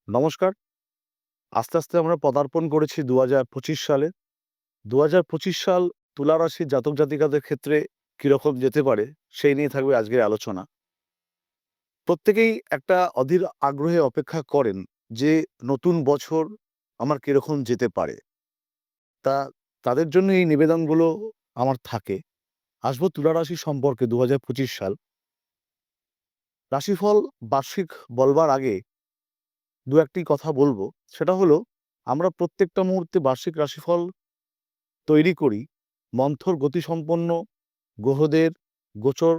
নমস্কার। আস্তে, আস্তে আমরা পদার্পণ করেছি ২০২৫ সালে। ২০২৫ সাল তুলা রাশির জাতক-জাতিকাদের ক্ষেত্রে কিরকম যেতে পারে, সেই নিয়ে থাকবে আজকের আলোচনা। প্রত্যেকেই একটা অধীর আগ্রহে অপেক্ষা করেন যে নতুন বছর আমার কিরকম যেতে পারে। তা তাদের জন্য এই নিবেদনগুলো আমার থাকে। আসবো তুলা রাশি সম্পর্কে ২০২৫ সাল। রাশিফল বার্ষিক বলবার আগে ২-১ টি কথা বলবো। সেটা হলো আমরা প্রত্যেকটা মুহূর্তে বার্ষিক রাশিফল তৈরি করি মন্থর গতিসম্পন্ন গ্রহদের গোচর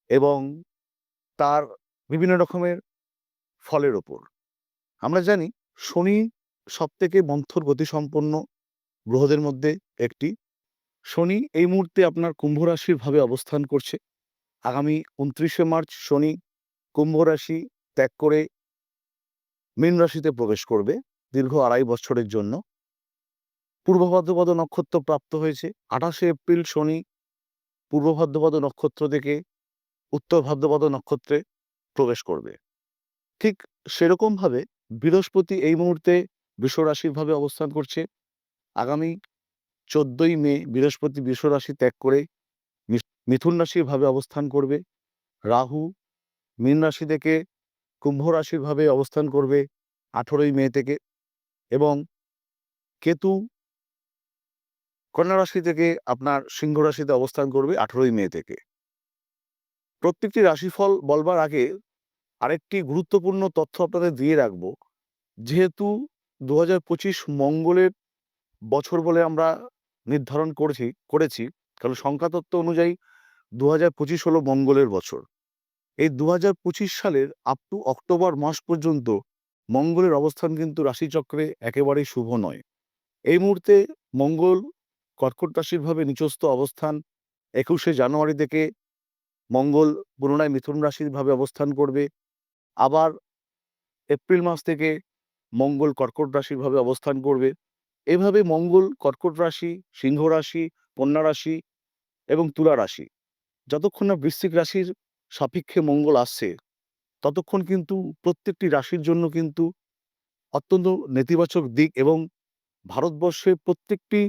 এবং তার বিভিন্ন রকমের ফলের ওপর। আমরা জানি শনি সবথেকে মন্থর গতিসম্পন্ন গ্রহদের মধ্যে একটি। শনি এই মুহূর্তে আপনার কুম্ভ রাশির ভাবে অবস্থান করছে। আগামী ২৯শে মার্চ শনি কুম্ভ রাশি ত্যাগ করে মীন রাশিতে প্রবেশ করবে দীর্ঘ ২.৫ বছরের জন্য। পূর্ব ভাদ্রপদ নক্ষত্র প্রাপ্ত হয়েছে। ২৮শে এপ্রিল শনি পূর্ব ভাদ্রপদ নক্ষত্র থেকে উত্তর ভাদ্রপদ নক্ষত্রে প্রবেশ করবে। ঠিক সেরকমভাবে বৃহস্পতি এই মুহূর্তে বৃষ রাশির ভাবে অবস্থান করছে। আগামী ১৪ই মে বৃহস্পতি বৃষ রাশি ত্যাগ করে মিথুন রাশির ভাবে অবস্থান করবে। রাহু মীন রাশি থেকে কুম্ভ রাশির ভাবে অবস্থান করবে ১৮ই মে থেকে এবং কেতু কন্যা রাশি থেকে আপনার সিংহ রাশিতে অবস্থান করবে ১৮ই মে থেকে। প্রত্যেকটি রাশিফল বলবার আগে আরেকটি গুরুত্বপূর্ণ তথ্য আপনাদের দিয়ে রাখবো। যেহেতু ২০২৫ মঙ্গলের বছর বলে আমরা নির্ধারণ করেছি কারণ সংখ্যাতত্ত্ব অনুযায়ী ২০২৫ হলো মঙ্গলের বছর। এই ২০২৫ সালের আপ টু অক্টোবর মাস পর্যন্ত মঙ্গলের অবস্থান কিন্তু রাশিচক্রে একেবারেই শুভ নয়। এই মুহূর্তে মঙ্গল কর্কট রাশির ভাবে নিচস্থ অবস্থান। ২১শে জানুয়ারি থেকে মঙ্গল পুনরায় মিথুন রাশির ভাবে অবস্থান করবে। আবার এপ্রিল মাস থেকে মঙ্গল কর্কট রাশির ভাবে অবস্থান করবে। এভাবে মঙ্গল কর্কট রাশি, সিংহ রাশি, কন্যা রাশি এবং তুলা রাশি যতক্ষণ না বৃশ্চিক রাশির সাপেক্ষে মঙ্গল আসছে ততক্ষণ কিন্তু প্রত্যেকটি রাশির জন্য কিন্তু অত্যন্ত নেতিবাচক দিক এবং ভারতবর্ষের প্রত্যেকটি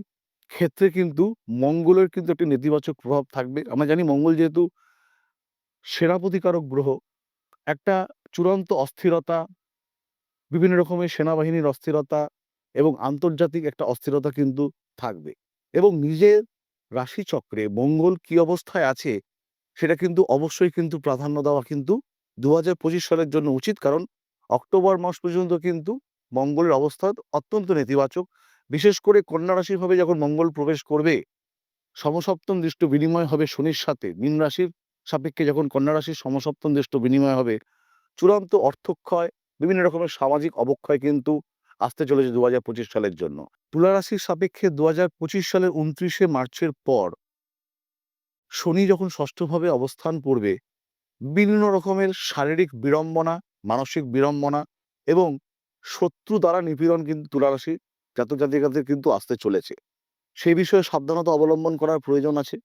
ক্ষেত্রে কিন্তু মঙ্গলের কিন্তু একটি নেতিবাচক প্রভাব থাকবে। আমরা জানি মঙ্গল যেহেতু সেনাপতিকারক গ্রহ, একটা চূড়ান্ত অস্থিরতা, বিভিন্ন রকমের সেনাবাহিনীর অস্থিরতা এবং আন্তর্জাতিক একটা অস্থিরতা কিন্তু থাকবে এবং নিজের রাশিচক্রে মঙ্গল কি অবস্থায় আছে সেটা কিন্তু অবশ্যই কিন্তু প্রাধান্য দেওয়া কিন্তু ২০২৫ সালের জন্য উচিত। কারণ অক্টোবর মাস পর্যন্ত কিন্তু মঙ্গলের অবস্থান অত্যন্ত নেতিবাচক। বিশেষ করে কন্যা রাশির ভাবে যখন মঙ্গল প্রবেশ করবে, সমসপ্তম দৃষ্ট বিনিময় হবে শনির সাথে। মীন রাশির সাপেক্ষে যখন কন্যা রাশির সমসপ্তম দৃষ্ট বিনিময় হবে, চূড়ান্ত অর্থক্ষয়, বিভিন্ন রকমের সামাজিক অবক্ষয় কিন্তু আসতে চলেছে ২০২৫ সালের জন্য। তুলা রাশির সাপেক্ষে ২০২৫ সালের ২৯শে মার্চের পর শনি যখন ষষ্ঠভাবে অবস্থান করবে, বিভিন্ন রকমের শারীরিক বিড়ম্বনা, মানসিক বিড়ম্বনা এবং শত্রু দ্বারা নিপীড়ন কিন্তু তুলা রাশির জাতক-জাতিকাদের কিন্তু আসতে চলেছে। সেই বিষয়ে সাবধানতা অবলম্বন করার প্রয়োজন আছে।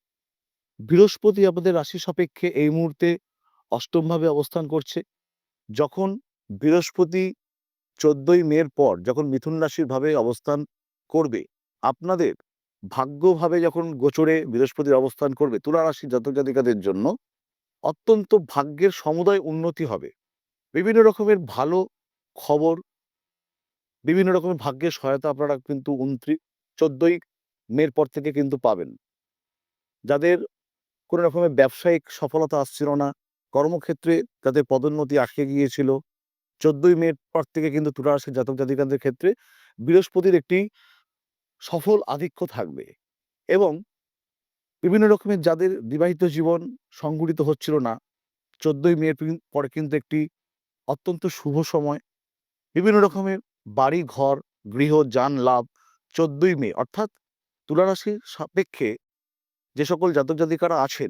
বৃহস্পতি আপনাদের রাশি সাপেক্ষে এই মুহূর্তে অষ্টমভাবে অবস্থান করছে। যখন বৃহস্পতি ১৪ই মের পর যখন মিথুন রাশির ভাবে অবস্থান করবে, আপনাদের ভাগ্যভাবে যখন গোচরে বৃহস্পতির অবস্থান করবে, তুলা রাশির জাতক-জাতিকাদের জন্য অত্যন্ত ভাগ্যের সমুদয় উন্নতি হবে। বিভিন্ন রকমের ভালো খবর, বিভিন্ন রকমের ভাগ্যের সহায়তা আপনারা কিন্তু ১৪ই মের পর থেকে কিন্তু পাবেন। যাদের কোনো রকমের ব্যবসায়িক সফলতা আসছিল না, কর্মক্ষেত্রে যাদের পদোন্নতি আটকে গিয়েছিল, ১৪ই মের পর থেকে কিন্তু তুলা রাশির জাতক-জাতিকাদের ক্ষেত্রে বৃহস্পতির একটি সফল আধিক্য থাকবে এবং বিভিন্ন রকমের যাদের বিবাহিত জীবন সংঘটিত হচ্ছিল না, ১৪ই মের পরে কিন্তু একটি অত্যন্ত শুভ সময়। বিভিন্ন রকমের বাড়ি, ঘর, গৃহ, যান লাভ ১৪ই মে অর্থাৎ তুলা রাশির সাপেক্ষে যে সকল জাতক-জাতিকারা আছেন,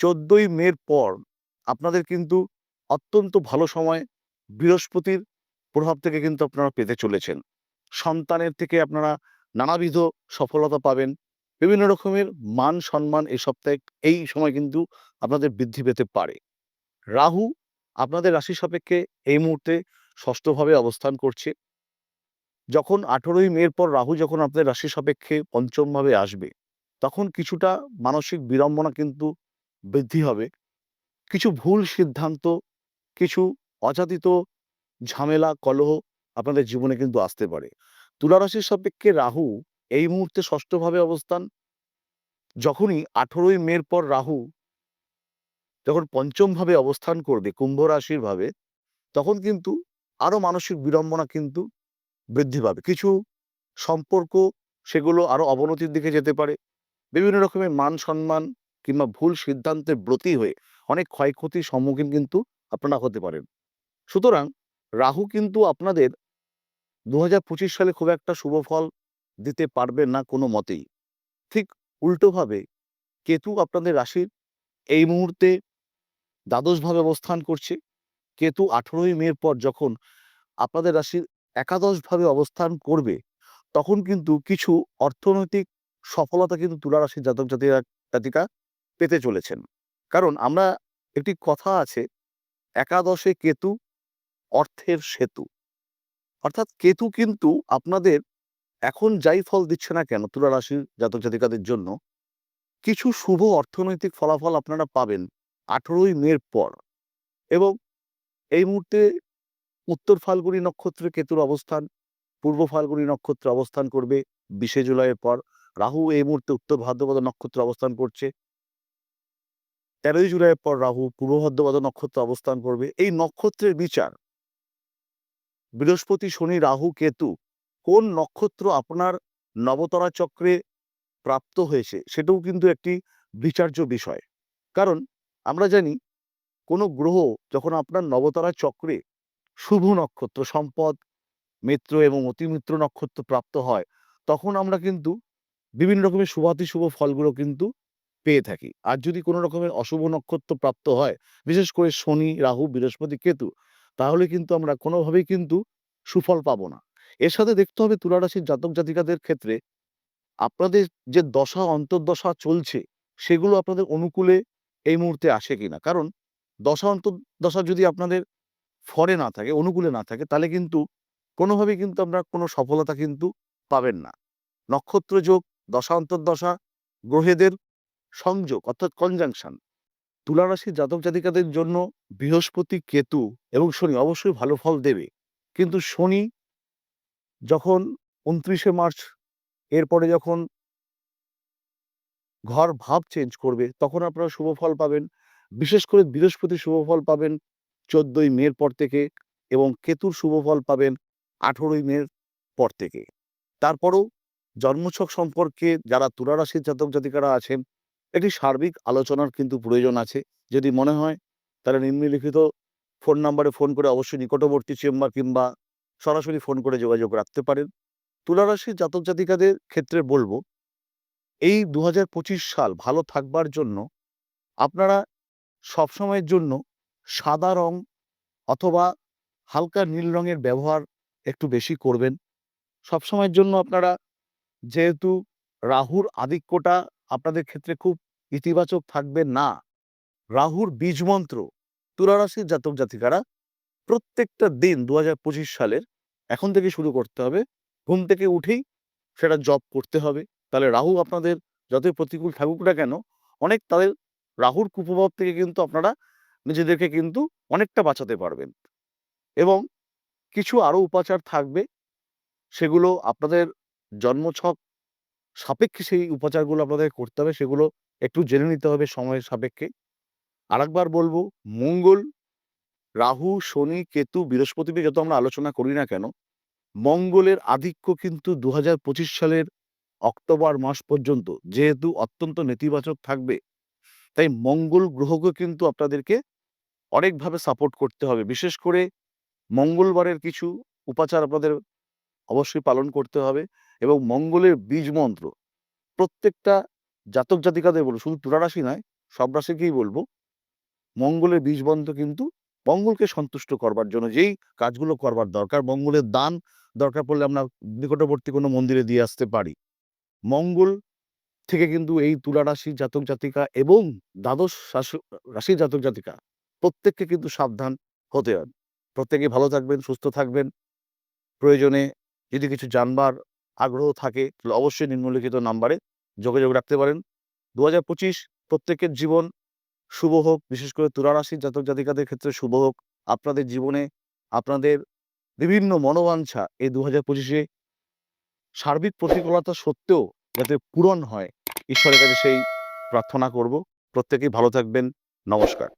১৪ই মের পর আপনাদের কিন্তু অত্যন্ত ভালো সময় বৃহস্পতির প্রভাব থেকে কিন্তু আপনারা পেতে চলেছেন। সন্তানের থেকে আপনারা নানাবিধ সফলতা পাবেন। বিভিন্ন রকমের মান-সম্মান এই সপ্তাহে এই সময় কিন্তু আপনাদের বৃদ্ধি পেতে পারে। রাহু আপনাদের রাশি সাপেক্ষে এই মুহূর্তে ষষ্ঠভাবে অবস্থান করছে। যখন 18ই মের পর রাহু যখন আপনাদের রাশি সাপেক্ষে পঞ্চমভাবে আসবে, তখন কিছুটা মানসিক বিড়ম্বনা কিন্তু বৃদ্ধি হবে। কিছু ভুল সিদ্ধান্ত, কিছু অযাচিত ঝামেলা, কলহ আপনাদের জীবনে কিন্তু আসতে পারে। তুলা রাশির সাপেক্ষে রাহু এই মুহূর্তে ষষ্ঠভাবে অবস্থান। যখনই 18ই মের পর রাহু যখন পঞ্চমভাবে অবস্থান করবে কুম্ভ রাশির ভাবে, তখন কিন্তু আরো মানসিক বিড়ম্বনা কিন্তু বৃদ্ধি পাবে। কিছু সম্পর্ক সেগুলো আরো অবনতির দিকে যেতে পারে। বিভিন্ন রকমের মান-সম্মান কিংবা ভুল সিদ্ধান্তের ব্রতী হয়ে অনেক ক্ষয়ক্ষতির সম্মুখীন কিন্তু আপনারা হতে পারেন। সুতরাং রাহু কিন্তু আপনাদের ২০২৫ সালে খুব একটা শুভ ফল দিতে পারবে না কোনো মতেই। ঠিক উল্টোভাবে কেতু আপনাদের রাশির এই মুহূর্তে দ্বাদশভাবে অবস্থান করছে। কেতু 18ই মের পর যখন আপনাদের রাশির একাদশভাবে অবস্থান করবে, তখন কিন্তু কিছু অর্থনৈতিক সফলতা কিন্তু তুলা রাশির জাতক-জাতিকা পেতে চলেছেন। কারণ আমরা একটি কথা আছে, একাদশে কেতু অর্থের সেতু। অর্থাৎ কেতু কিন্তু আপনাদের এখন যাই ফল দিচ্ছে না কেন তুলা রাশির জাতক-জাতিকাদের জন্য, কিছু শুভ অর্থনৈতিক ফলাফল আপনারা পাবেন 18ই মের পর। এবং এই মুহূর্তে উত্তর ফাল্গুনী নক্ষত্রে কেতুর অবস্থান, পূর্ব ফাল্গুনী নক্ষত্রে অবস্থান করবে 20শে জুলাইয়ের পর। রাহু এই মুহূর্তে উত্তর ভাদ্রপদ নক্ষত্রে অবস্থান করছে। 13ই জুলাইয়ের পর রাহু পূর্ব ভাদ্রপদ নক্ষত্রে অবস্থান করবে। এই নক্ষত্রের বিচার বৃহস্পতি, শনি, রাহু, কেতু কোন নক্ষত্র আপনার নবতরা চক্রে প্রাপ্ত হয়েছে সেটাও কিন্তু একটি বিচার্য বিষয়। কারণ আমরা জানি কোনো গ্রহ যখন আপনার নবতারা চক্রে শুভ নক্ষত্র সম্পদ, মিত্র এবং অতিমিত্র নক্ষত্র প্রাপ্ত হয়, তখন আমরা কিন্তু বিভিন্ন রকমের শুভাতিশুভ ফলগুলো কিন্তু পেয়ে থাকি। আর যদি কোনো রকমের অশুভ নক্ষত্র প্রাপ্ত হয়, বিশেষ করে শনি, রাহু, বৃহস্পতি, কেতু, তাহলে কিন্তু আমরা কোনোভাবেই কিন্তু সুফল পাবো না। এর সাথে দেখতে হবে তুলা রাশির জাতক-জাতিকাদের ক্ষেত্রে আপনাদের যে দশা অন্তর্দশা চলছে, সেগুলো আপনাদের অনুকূলে এই মুহূর্তে আসে কিনা? কারণ দশা অন্তর্দশা যদি আপনাদের ফরে না থাকে, অনুকূলে না থাকে, তাহলে কিন্তু কোনোভাবেই কিন্তু আপনারা কোনো সফলতা কিন্তু পাবেন না। নক্ষত্র যোগ, দশা অন্তর্দশা, গ্রহেদের সংযোগ অর্থাৎ কনজাংশন তুলা রাশির জাতক-জাতিকাদের জন্য বৃহস্পতি, কেতু এবং শনি অবশ্যই ভালো ফল দেবে। কিন্তু শনি যখন ২৯শে মার্চ এরপরে যখন ঘর ভাব চেঞ্জ করবে, তখন আপনারা শুভ ফল পাবেন। বিশেষ করে বৃহস্পতি শুভ ফল পাবেন ১৪ই মের পর থেকে এবং কেতুর শুভ ফল পাবেন ১৮ই মের পর থেকে। তারপরও জন্মছক সম্পর্কে যারা তুলা রাশির জাতক-জাতিকারা আছেন, একটি সার্বিক আলোচনার কিন্তু প্রয়োজন আছে। যদি মনে হয় তাহলে নিম্নলিখিত ফোন নাম্বারে ফোন করে অবশ্যই নিকটবর্তী চেম্বার কিংবা সরাসরি ফোন করে যোগাযোগ রাখতে পারেন। তুলা রাশির জাতক-জাতিকাদের ক্ষেত্রে বলব, এই ২০২৫ সাল ভালো থাকবার জন্য আপনারা সবসময়ের জন্য সাদা রং অথবা হালকা নীল রঙের ব্যবহার একটু বেশি করবেন। সবসময়ের জন্য আপনারা, যেহেতু রাহুর আধিক্যটা আপনাদের ক্ষেত্রে খুব ইতিবাচক থাকবে না, রাহুর বীজমন্ত্র তুলা রাশির জাতক-জাতিকারা প্রত্যেকটা দিন ২০২৫ সালের এখন থেকে শুরু করতে হবে। ঘুম থেকে উঠেই সেটা জপ করতে হবে। তাহলে রাহু আপনাদের যতই প্রতিকূল থাকুক না কেন, অনেক তাদের রাহুর কুপ্রভাব থেকে কিন্তু আপনারা নিজেদেরকে কিন্তু অনেকটা বাঁচাতে পারবেন। এবং কিছু আরো উপাচার থাকবে, সেগুলো আপনাদের জন্মছক সাপেক্ষে সেই উপাচারগুলো আপনাদের করতে হবে। সেগুলো একটু জেনে নিতে হবে সময়ের সাপেক্ষে। আরেকবার বলব, মঙ্গল, রাহু, শনি, কেতু, বৃহস্পতি নিয়ে যত আমরা আলোচনা করি না কেন, মঙ্গলের আধিক্য কিন্তু ২০২৫ সালের অক্টোবর মাস পর্যন্ত যেহেতু অত্যন্ত নেতিবাচক থাকবে, তাই মঙ্গল গ্রহকে কিন্তু আপনাদেরকে অনেকভাবে সাপোর্ট করতে হবে। বিশেষ করে মঙ্গলবারের কিছু উপাচার আপনাদের অবশ্যই পালন করতে হবে এবং মঙ্গলের বীজ মন্ত্র প্রত্যেকটা জাতক-জাতিকাদের বলব, শুধু তুলা রাশি নয়, সব রাশিকেই বলব, মঙ্গলের বীজ মন্ত্র কিন্তু মঙ্গলকে সন্তুষ্ট করবার জন্য যেই কাজগুলো করবার দরকার, মঙ্গলের দান দরকার পড়লে আমরা নিকটবর্তী কোনো মন্দিরে দিয়ে আসতে পারি। মঙ্গল থেকে কিন্তু এই তুলা রাশির জাতক-জাতিকা এবং দ্বাদশ রাশির জাতক-জাতিকা প্রত্যেককে কিন্তু সাবধান হতে হবে। প্রত্যেকেই ভালো থাকবেন, সুস্থ থাকবেন। প্রয়োজনে যদি কিছু জানবার আগ্রহ থাকে তাহলে অবশ্যই নিম্নলিখিত নাম্বারে যোগাযোগ রাখতে পারেন। ২০২৫ প্রত্যেকের জীবন শুভ হোক, বিশেষ করে তুলা রাশির জাতক জাতিকাদের ক্ষেত্রে শুভ হোক। আপনাদের জীবনে আপনাদের বিভিন্ন মনোবাঞ্ছা এই ২০২৫ সার্বিক প্রতিকূলতা সত্ত্বেও যাতে পূরণ হয়, ঈশ্বরের কাছে সেই প্রার্থনা করব। প্রত্যেকেই ভালো থাকবেন। নমস্কার।